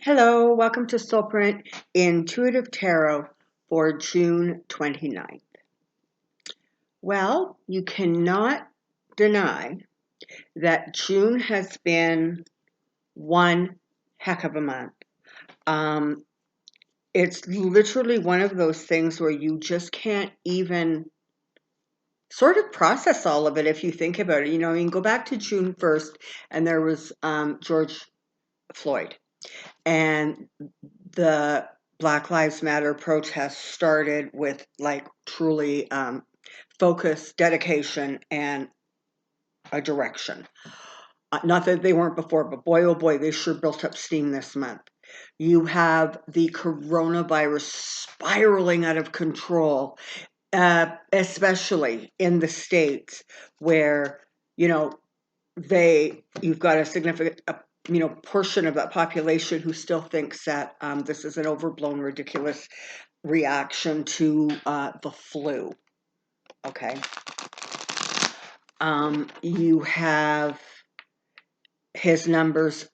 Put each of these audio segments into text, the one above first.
Hello, welcome to Soulprint Intuitive Tarot for June 29th. Well, you cannot deny that June has been one heck of a month. It's literally one of those things where you just can't even sort of process all of it if you think about it. You can go back to June 1st and there was George Floyd. And the Black Lives Matter protests started with truly focus, dedication, and a direction. Not that they weren't before, but boy, oh boy, they sure built up steam this month. You have the coronavirus spiraling out of control, especially in the States where, you've got a significant portion of that population who still thinks that this is an overblown, ridiculous reaction to the flu. Okay. You have his numbers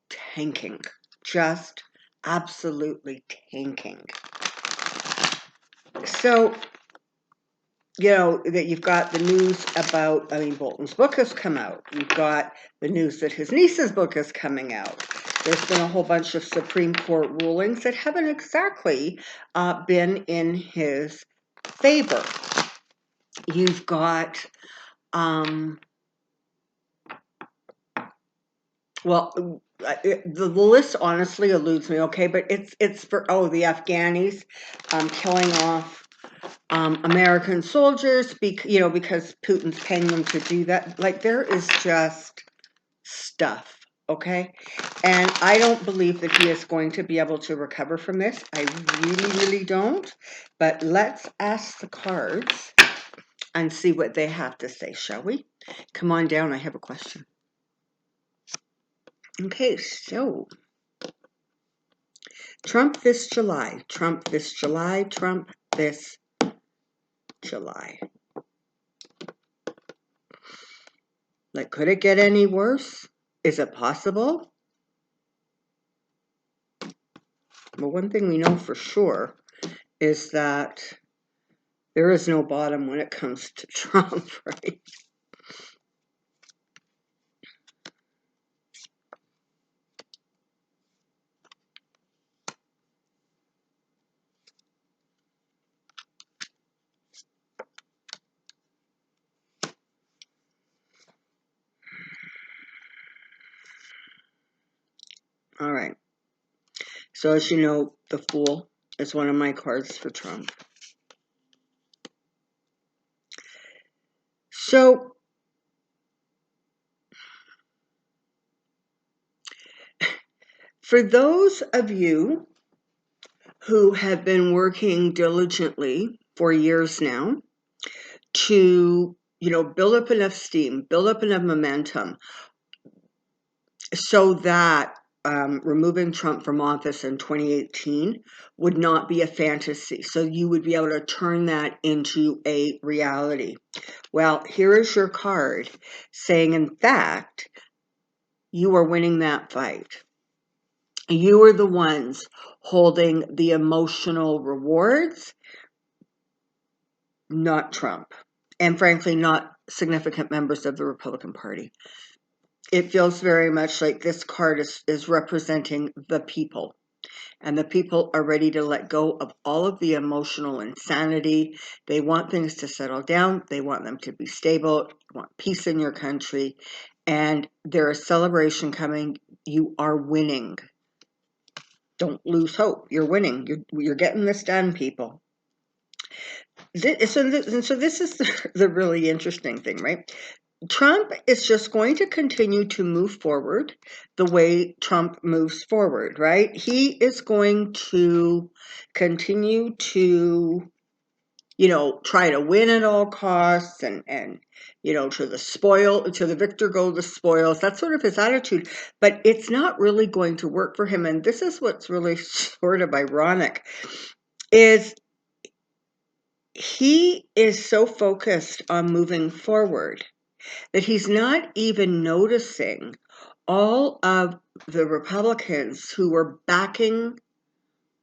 tanking, just absolutely tanking. So, that you've got the news about, Bolton's book has come out. You've got the news that his niece's book is coming out. There's been a whole bunch of Supreme Court rulings that haven't exactly been in his favor. You've got, the list honestly eludes me, okay, but it's for, the Afghanis killing off American soldiers, because Putin's paying them to do that. There is just stuff, okay? And I don't believe that he is going to be able to recover from this. I really, really don't. But let's ask the cards and see what they have to say, shall we? Come on down, I have a question. Okay, so Trump this July, Trump this July, Trump this July. Could it get any worse? Is it possible? Well, one thing we know for sure is that there is no bottom when it comes to Trump, right? All right. So as you know, the Fool is one of my cards for Trump. So for those of you who have been working diligently for years now to, build up enough steam, build up enough momentum so that removing Trump from office in 2018 would not be a fantasy. So you would be able to turn that into a reality. Well, here is your card saying, in fact, you are winning that fight. You are the ones holding the emotional rewards, not Trump, and frankly, not significant members of the Republican Party. It feels very much like this card is representing the people. And the people are ready to let go of all of the emotional insanity. They want things to settle down. They want them to be stable. They want peace in your country. And there is celebration coming. You are winning. Don't lose hope. You're winning. You're getting this done, people. So this is the really interesting thing, right? Trump is just going to continue to move forward the way Trump moves forward, right? He is going to continue to, try to win at all costs and to the victor go the spoils. That's sort of his attitude, but it's not really going to work for him. And this is what's really sort of ironic is he is so focused on moving forward that he's not even noticing all of the Republicans who were backing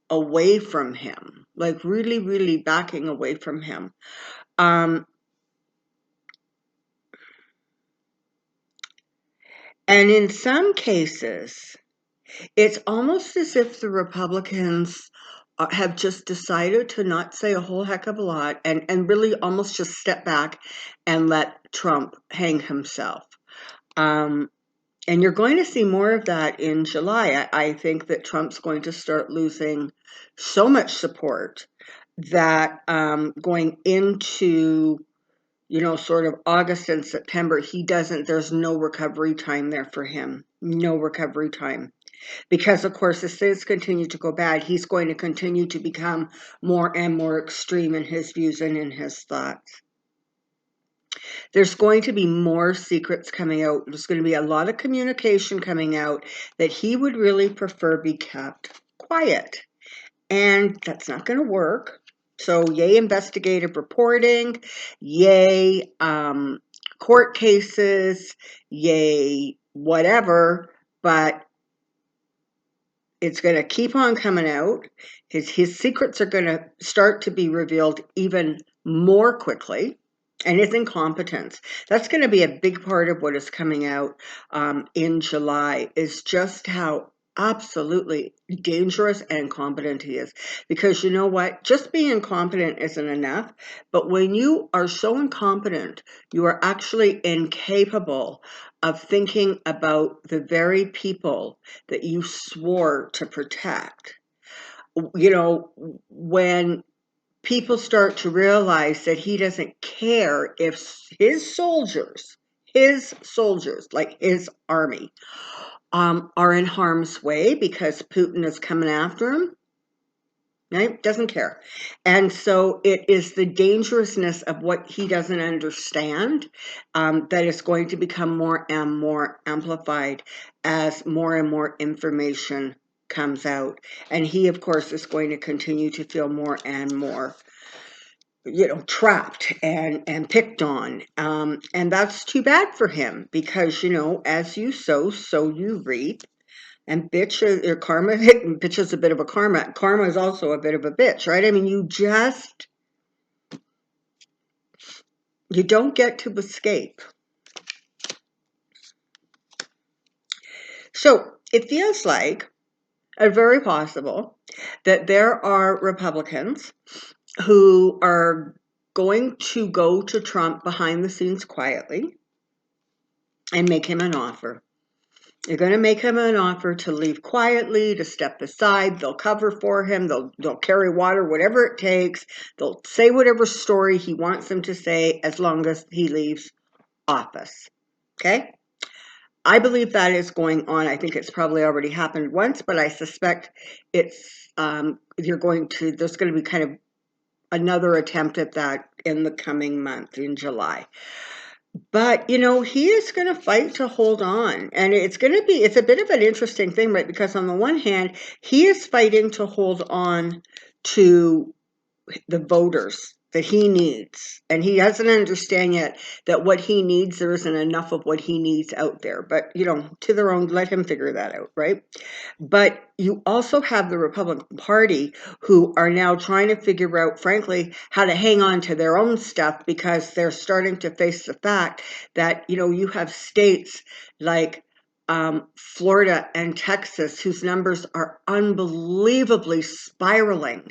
away from him, like really, really backing away from him. And in some cases, it's almost as if the Republicans have just decided to not say a whole heck of a lot and really almost just step back and let Trump hang himself. And you're going to see more of that in July. I think that Trump's going to start losing so much support that going into, sort of August and September, there's no recovery time there for him. No recovery time. Because, of course, as things continue to go bad, he's going to continue to become more and more extreme in his views and in his thoughts. There's going to be more secrets coming out. There's going to be a lot of communication coming out that he would really prefer be kept quiet. And that's not going to work. So yay investigative reporting, yay court cases, yay whatever, but it's going to keep on coming out. His secrets are going to start to be revealed even more quickly. And his incompetence. That's going to be a big part of what is coming out in July, is just how absolutely dangerous and incompetent he is. Because you know what? Just being incompetent isn't enough. But when you are so incompetent, you are actually incapable of thinking about the very people that you swore to protect. When people start to realize that he doesn't care if his soldiers, like his army, are in harm's way because Putin is coming after him, right? Doesn't care. And so it is the dangerousness of what he doesn't understand that is going to become more and more amplified as more and more information comes out. And he, of course, is going to continue to feel more and more trapped and picked on. And that's too bad for him because, as you sow, so you reap. And bitch, or karma, bitch is a bit of a karma. Karma is also a bit of a bitch, right? I mean, you don't get to escape. So it feels like, very possible, that there are Republicans who are going to go to Trump behind the scenes quietly and make him an offer. They're going to make him an offer to leave quietly, to step aside. They'll cover for him. They'll carry water, whatever it takes. They'll say whatever story he wants them to say as long as he leaves office. Okay? I believe that is going on. I think it's probably already happened once, but I suspect there's going to be kind of another attempt at that in the coming month, in July. But, he is going to fight to hold on. And it's a bit of an interesting thing, right? Because on the one hand, he is fighting to hold on to the voters that he needs. And he doesn't understand yet that what he needs, there isn't enough of what he needs out there. But, to their own, let him figure that out, right? But you also have the Republican Party who are now trying to figure out, frankly, how to hang on to their own stuff because they're starting to face the fact that, you have states like Florida and Texas whose numbers are unbelievably spiraling.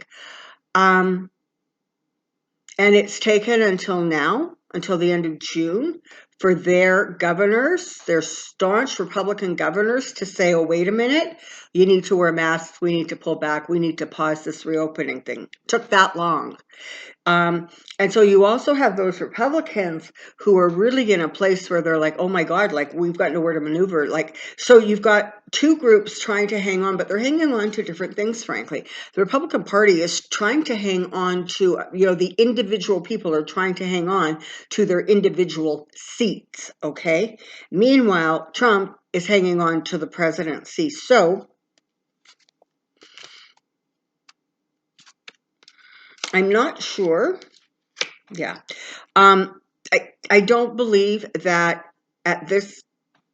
And it's taken until now, until the end of June, for their governors, their staunch Republican governors, to say, oh, wait a minute, you need to wear masks, we need to pull back, we need to pause this reopening thing. It took that long. And so you also have those Republicans who are really in a place where they're like, oh my God, like we've got nowhere to maneuver. Like, so you've got two groups trying to hang on, but they're hanging on to different things, frankly. The Republican Party is trying to hang on to, the individual people are trying to hang on to their individual seats, okay? Meanwhile, Trump is hanging on to the presidency. So I'm not sure. Yeah. I don't believe that at this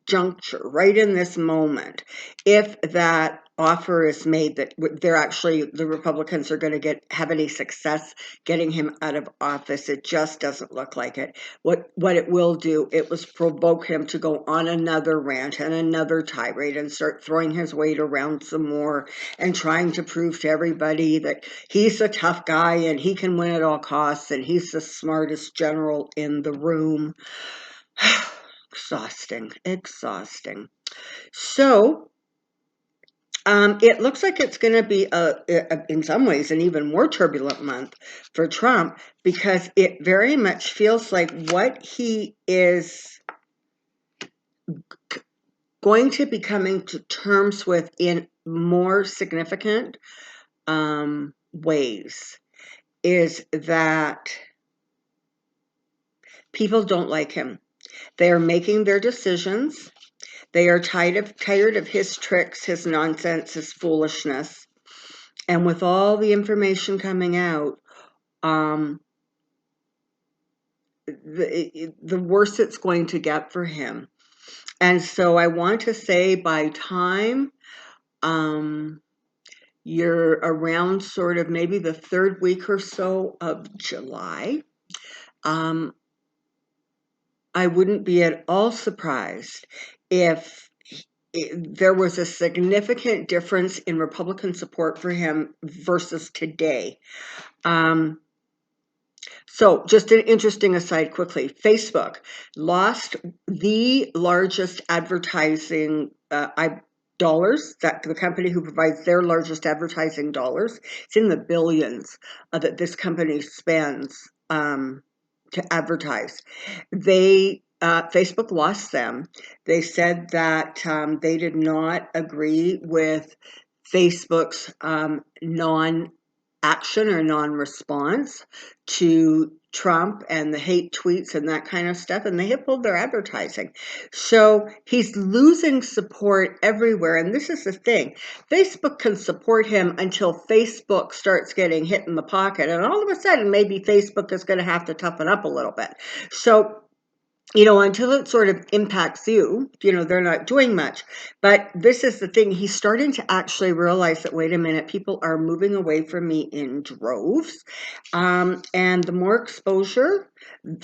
juncture, right in this moment, if that offer is made that the Republicans are going to have any success getting him out of office, it just doesn't look like it. What it will do, it was provoke him to go on another rant and another tirade and start throwing his weight around some more and trying to prove to everybody that he's a tough guy and he can win at all costs and he's the smartest general in the room. Exhausting. So it looks like it's going to be, in some ways, an even more turbulent month for Trump, because it very much feels like what he is going to be coming to terms with in more significant ways is that people don't like him. They are making their decisions. They are tired of his tricks, his nonsense, his foolishness. And with all the information coming out, the worse it's going to get for him. And so I want to say by time you're around sort of maybe the third week or so of July, I wouldn't be at all surprised if there was a significant difference in Republican support for him versus today. So just an interesting aside quickly, Facebook lost the largest advertising dollars, that the company who provides their largest advertising dollars. It's in the billions that this company spends to advertise. Facebook lost them. They said that they did not agree with Facebook's non-action or non-response to Trump and the hate tweets and that kind of stuff, and they have pulled their advertising. So he's losing support everywhere, and this is the thing. Facebook can support him until Facebook starts getting hit in the pocket, and all of a sudden, maybe Facebook is going to have to toughen up a little bit. So until it sort of impacts you, they're not doing much. But this is the thing. He's starting to actually realize that, wait a minute, people are moving away from me in droves. And the more exposure,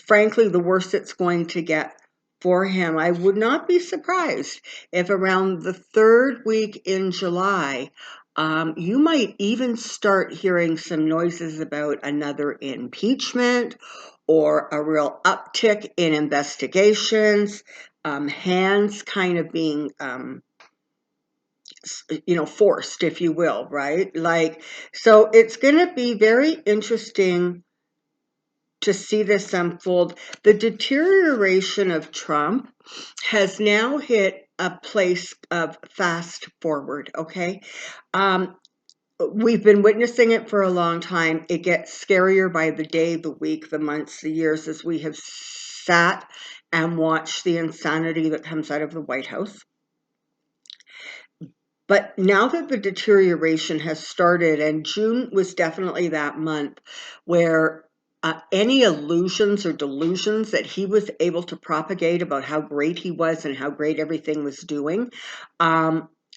frankly, the worse it's going to get for him. I would not be surprised if around the third week in July, you might even start hearing some noises about another impeachment or a real uptick in investigations, hands kind of being, forced, if you will, right? So it's going to be very interesting to see this unfold. The deterioration of Trump has now hit a place of fast forward, okay? We've been witnessing it for a long time. It gets scarier by the day, the week, the months, the years, as we have sat and watched the insanity that comes out of the White House. But now that the deterioration has started, and June was definitely that month where any illusions or delusions that he was able to propagate about how great he was and how great everything was doing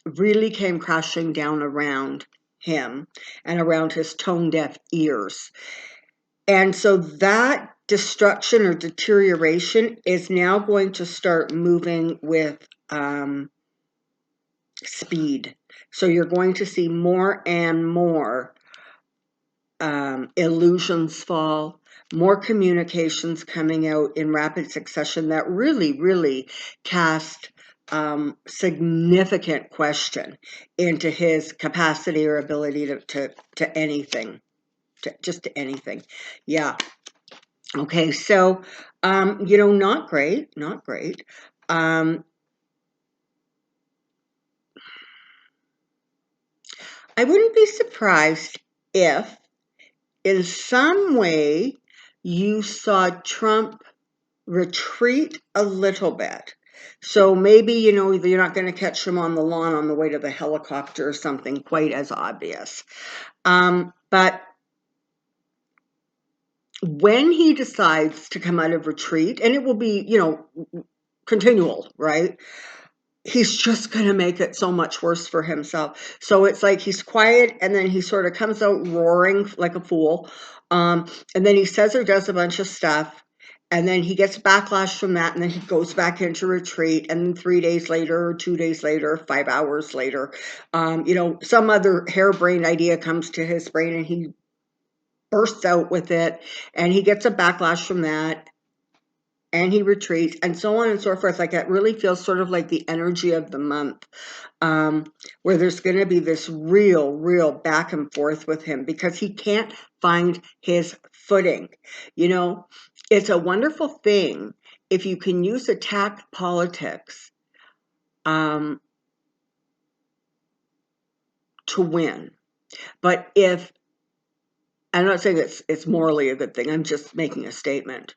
really came crashing down around him and around his tone-deaf ears. And so that destruction or deterioration is now going to start moving with speed. So you're going to see more and more illusions fall, more communications coming out in rapid succession that really cast significant question into his capacity or ability to anything, to anything. Yeah. Okay. So, not great. I wouldn't be surprised if, in some way, you saw Trump retreat a little bit. So maybe, you're not going to catch him on the lawn on the way to the helicopter or something quite as obvious. But when he decides to come out of retreat, and it will be, continual, right? He's just going to make it so much worse for himself. So it's like he's quiet and then he sort of comes out roaring like a fool. And then he says or does a bunch of stuff. And then he gets backlash from that. And then he goes back into retreat. And then 3 days later, or 2 days later, 5 hours later, some other harebrained idea comes to his brain and he bursts out with it. And he gets a backlash from that. And he retreats, and so on and so forth. Like, it really feels sort of like the energy of the month, where there's going to be this real back and forth with him because he can't find his footing. It's a wonderful thing if you can use attack politics to win. But I'm not saying it's morally a good thing, I'm just making a statement.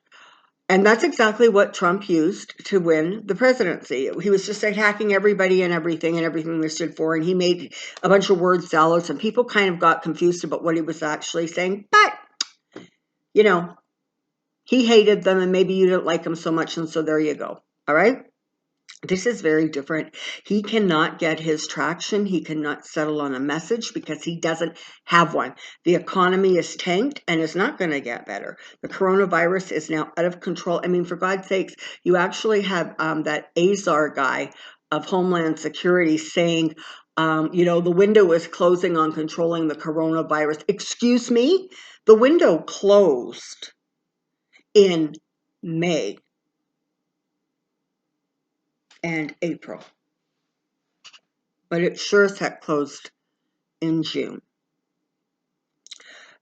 And that's exactly what Trump used to win the presidency. He was just attacking everybody and everything they stood for. And he made a bunch of word salads, and people kind of got confused about what he was actually saying. But, he hated them, and maybe you didn't like him so much. And so there you go. All right. This is very different. He cannot get his traction. He cannot settle on a message because he doesn't have one. The economy is tanked and is not going to get better. The coronavirus is now out of control. I mean, for God's sakes, you actually have that Azar guy of Homeland Security saying, the window is closing on controlling the coronavirus. Excuse me? The window closed in May and April, but it sure as heck closed in June.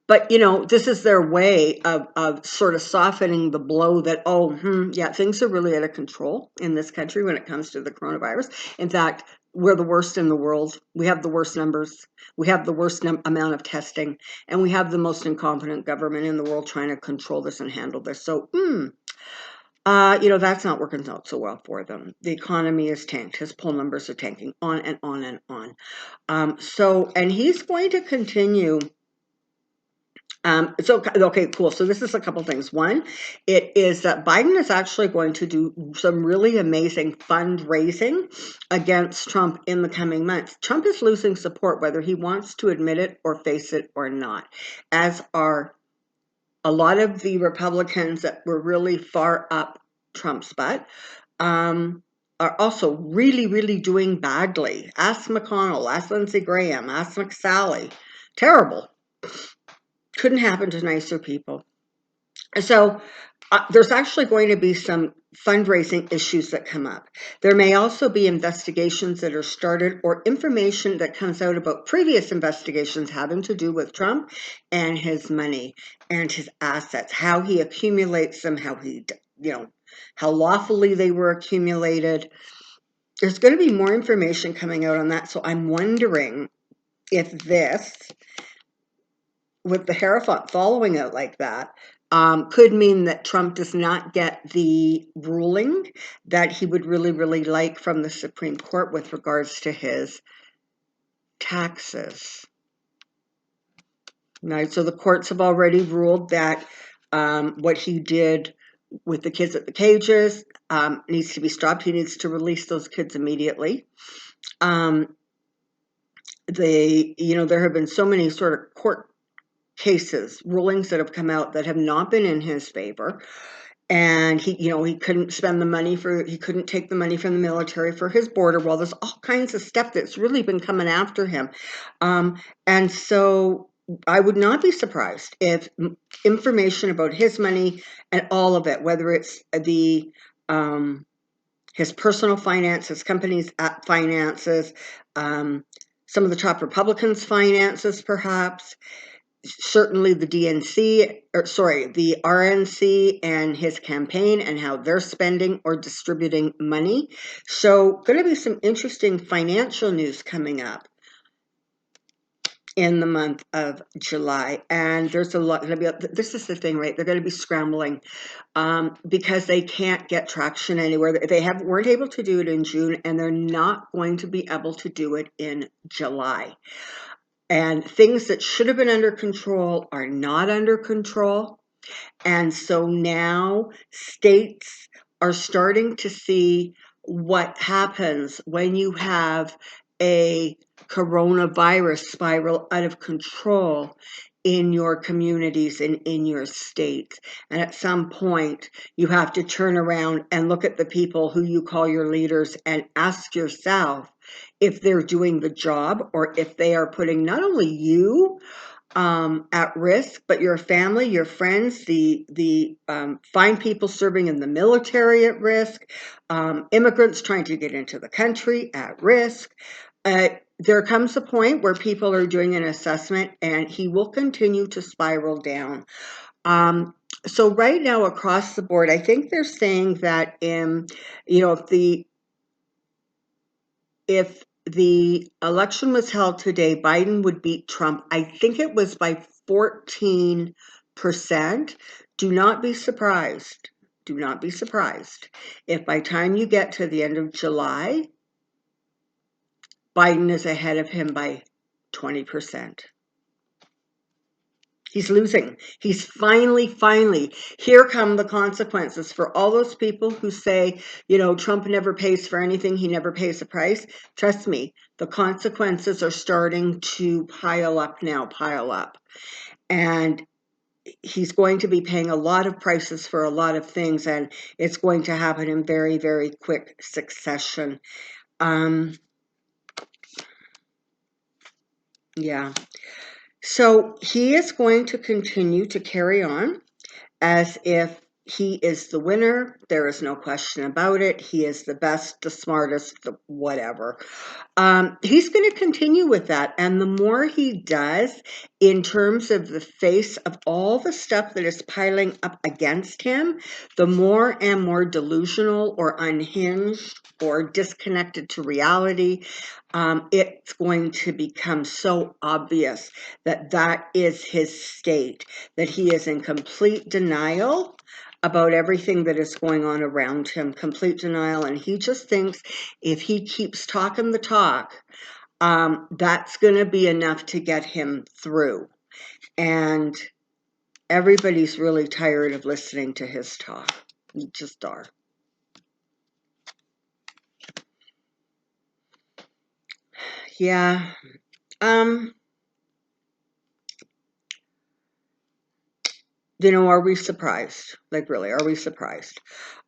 But, this is their way of sort of softening the blow that, things are really out of control in this country when it comes to the coronavirus. In fact, we're the worst in the world. We have the worst numbers. We have the worst amount of testing. And we have the most incompetent government in the world trying to control this and handle this. So, that's not working out so well for them. The economy is tanked. His poll numbers are tanking, on and on and on. And he's going to continue. Okay, cool. So this is a couple things. One, it is that Biden is actually going to do some really amazing fundraising against Trump in the coming months. Trump is losing support, whether he wants to admit it or face it or not, as are a lot of the Republicans that were really far up Trump's butt. Are also really doing badly. Ask McConnell, ask Lindsey Graham, ask McSally. Terrible. Couldn't happen to nicer people. So there's actually going to be some fundraising issues that come up. There may also be investigations that are started or information that comes out about previous investigations having to do with Trump and his money and his assets, how he accumulates them, how lawfully they were accumulated. There's going to be more information coming out on that. So I'm wondering if this, with the Hierophant following it like that, could mean that Trump does not get the ruling that he would really like from the Supreme Court with regards to his taxes. Right, so the courts have already ruled that what he did with the kids at the cages needs to be stopped. He needs to release those kids immediately. There have been so many sort of court cases, rulings that have come out that have not been in his favor. And he couldn't he couldn't take the money from the military for his border wall. There's all kinds of stuff that's really been coming after him. And so I would not be surprised if information about his money and all of it, whether it's his personal finances, company's finances, some of the top Republicans' finances, perhaps, certainly the the RNC and his campaign and how they're spending or distributing money. So going to be some interesting financial news coming up in the month of July. And there's a lot going to be, this is the thing, right? They're going to be scrambling because they can't get traction anywhere. They weren't able to do it in June, and they're not going to be able to do it in July. And things that should have been under control are not under control. And so now states are starting to see what happens when you have a coronavirus spiral out of control in your communities and in your states. And at some point, you have to turn around and look at the people who you call your leaders and ask yourself if they're doing the job, or if they are putting not only you at risk, but your family, your friends, the fine people serving in the military at risk, immigrants trying to get into the country at risk. There comes a point where people are doing an assessment, and he will continue to spiral down. So right now, across the board, I think they're saying that if the election was held today, Biden would beat Trump. I think it was by 14%. Do not be surprised. Do not be surprised if by the time you get to the end of July, Biden is ahead of him by 20%. He's losing. He's finally, here come the consequences for all those people who say, Trump never pays for anything, he never pays a price. Trust me, the consequences are starting to pile up now, And he's going to be paying a lot of prices for a lot of things, and it's going to happen in very, very quick succession. Yeah. So he is going to continue to carry on as if he is the winner. There is no question about it. He is the best, the smartest, the whatever. He's going to continue with that. And the more he does, in terms of the face of all the stuff that is piling up against him, the more and more delusional or unhinged or disconnected to reality, it's going to become so obvious that that is his state, that he is in complete denial about everything that is going on around him, complete denial. And he just thinks if he keeps talking the talk, that's going to be enough to get him through. And everybody's really tired of listening to his talk. You just are. Yeah. Are we surprised? Like, really, are we surprised?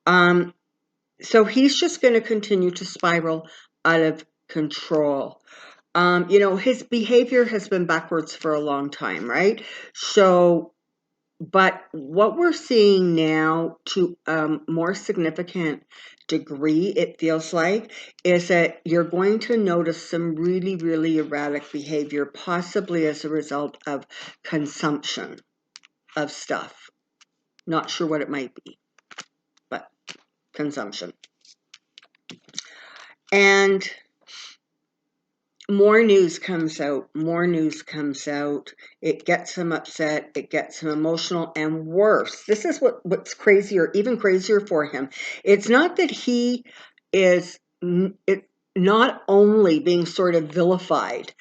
So he's just going to continue to spiral out of control. His behavior has been backwards for a long time, right? So, but what we're seeing now, to a more significant degree, it feels like, is that you're going to notice some really, really erratic behavior, possibly as a result of consumption of stuff. Not sure what it might be, but consumption. And more news comes out, it gets him upset, it gets him emotional, and worse, this is what's crazier, even crazier for him. It's not that he is not only being sort of vilified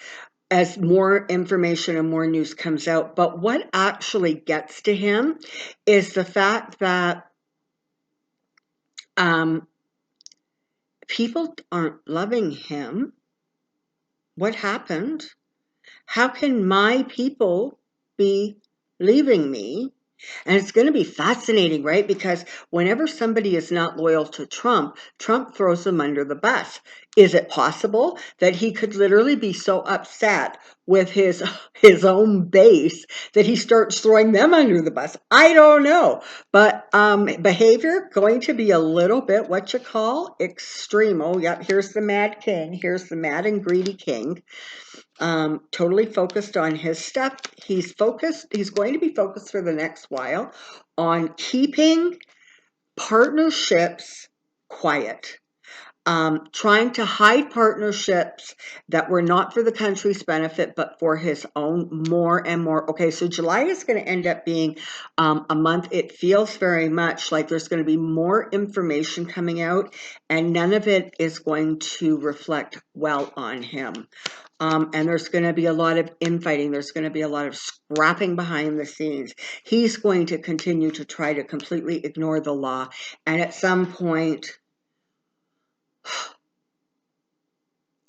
as more information and more news comes out, but what actually gets to him is the fact that people aren't loving him. What happened? How can my people be leaving me? And it's going to be fascinating, right? Because whenever somebody is not loyal to Trump, Trump throws them under the bus. Is it possible that he could literally be so upset with his own base that he starts throwing them under the bus? I don't know. But behavior going to be a little bit what you call extreme. Oh, yeah, here's the mad king. Here's the mad and greedy king. Totally focused on his stuff. He's going to be focused for the next while on keeping partnerships quiet. trying to hide partnerships that were not for the country's benefit, but for his own more and more. Okay, so July is going to end up being a month. It feels very much like there's going to be more information coming out, and none of it is going to reflect well on him. And there's going to be a lot of infighting. There's going to be a lot of scrapping behind the scenes. He's going to continue to try to completely ignore the law. And at some point,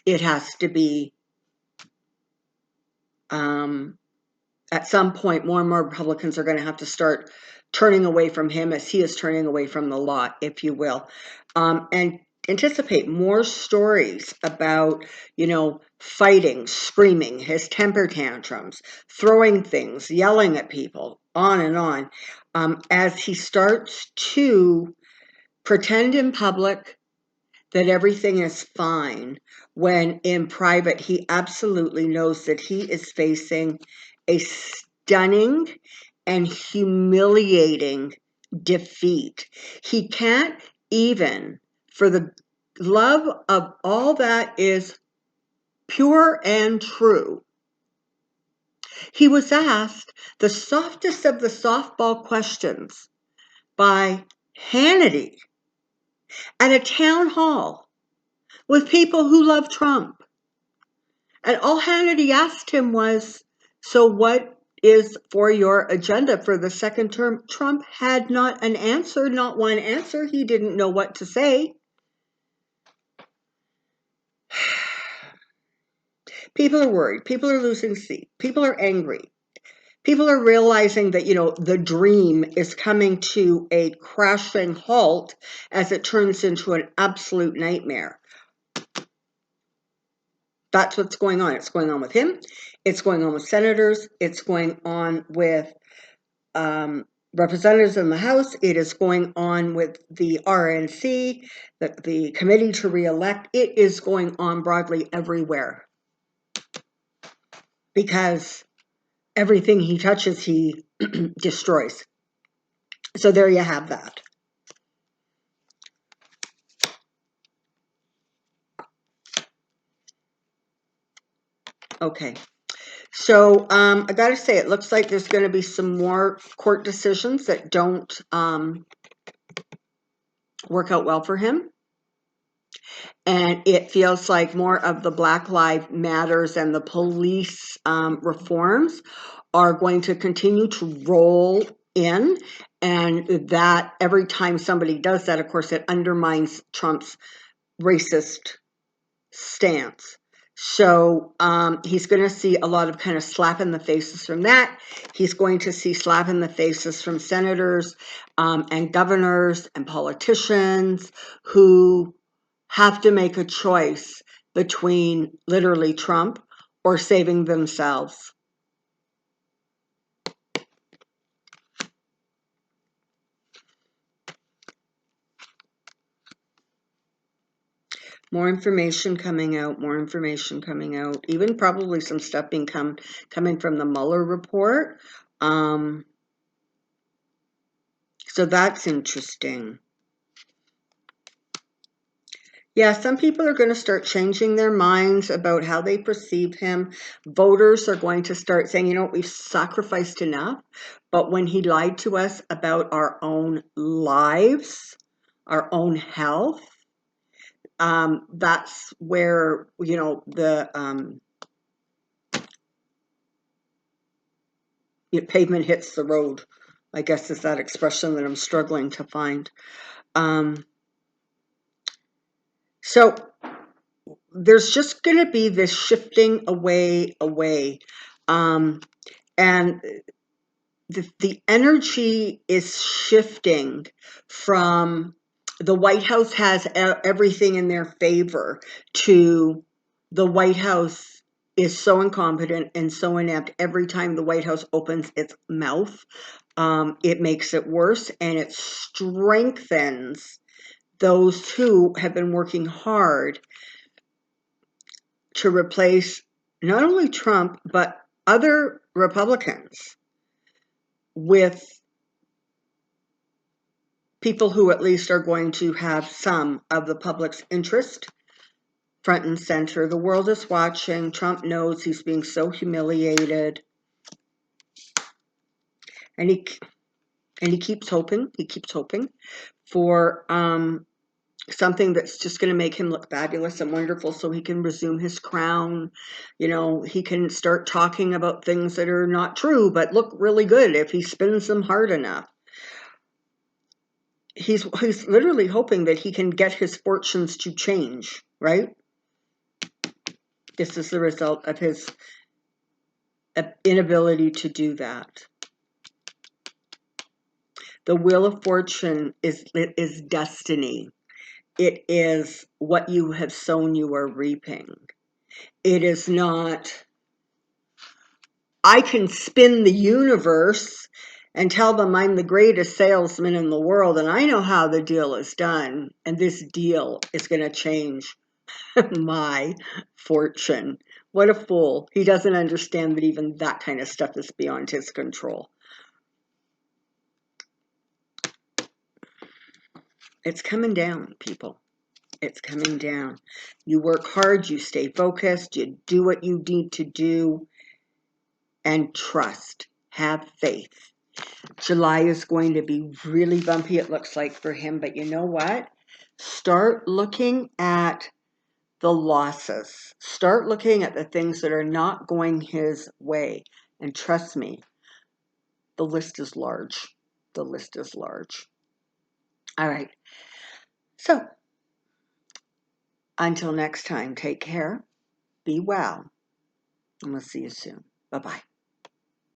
it has to be, at some point, more and more Republicans are going to have to start turning away from him as he is turning away from the law, if you will. And anticipate more stories about, fighting, screaming, his temper tantrums, throwing things, yelling at people, on and on, as he starts to pretend in public that everything is fine, when in private he absolutely knows that he is facing a stunning and humiliating defeat. He can't even, for the love of all that is pure and true, he was asked the softest of the softball questions by Hannity at a town hall with people who love Trump. And all Hannity asked him was, so what is for your agenda for the second term? Trump had not an answer, not one answer. He didn't know what to say. People are worried. People are losing sleep. People are angry. People are realizing that, the dream is coming to a crashing halt as it turns into an absolute nightmare. That's what's going on. It's going on with him. It's going on with senators. It's going on with representatives in the House. It is going on with the RNC, the committee to reelect. It is going on broadly everywhere, because everything he touches, he destroys. So there you have that. Okay. So I got to say, it looks like there's going to be some more court decisions that don't work out well for him. And it feels like more of the Black Lives Matters and the police reforms are going to continue to roll in. And that every time somebody does that, of course, it undermines Trump's racist stance. So he's going to see a lot of kind of slap in the faces from that. He's going to see slap in the faces from senators and governors and politicians who have to make a choice between literally Trump or saving themselves. More information coming out, even probably some stuff being coming from the Mueller report. So that's interesting. Yeah, some people are going to start changing their minds about how they perceive him. Voters are going to start saying, we've sacrificed enough. But when he lied to us about our own lives, our own health, that's where, the pavement hits the road, I guess is that expression that I'm struggling to find. So there's just going to be this shifting away. And the energy is shifting from the White House has everything in their favor to the White House is so incompetent and so inept. Every time the White House opens its mouth, it makes it worse, and it strengthens those who have been working hard to replace not only Trump, but other Republicans with people who at least are going to have some of the public's interest front and center. The world is watching. Trump knows he's being so humiliated. And he keeps hoping. He keeps hoping for something that's just going to make him look fabulous and wonderful so he can resume his crown. You know, he can start talking about things that are not true but look really good if he spins them hard enough. He's literally hoping that he can get his fortunes to change, right? This is the result of his inability to do that. The Wheel of Fortune is destiny. It is what you have sown, you are reaping. It is not, I can spin the universe and tell them I'm the greatest salesman in the world and I know how the deal is done. And this deal is going to change my fortune. What a fool. He doesn't understand that even that kind of stuff is beyond his control. It's coming down, people. It's coming down. You work hard, you stay focused, you do what you need to do, and trust. Have faith. July is going to be really bumpy, it looks like, for him, but you know what? Start looking at the losses. Start looking at the things that are not going his way. And trust me, the list is large. The list is large. All right. So, until next time, take care, be well, and we'll see you soon. Bye-bye.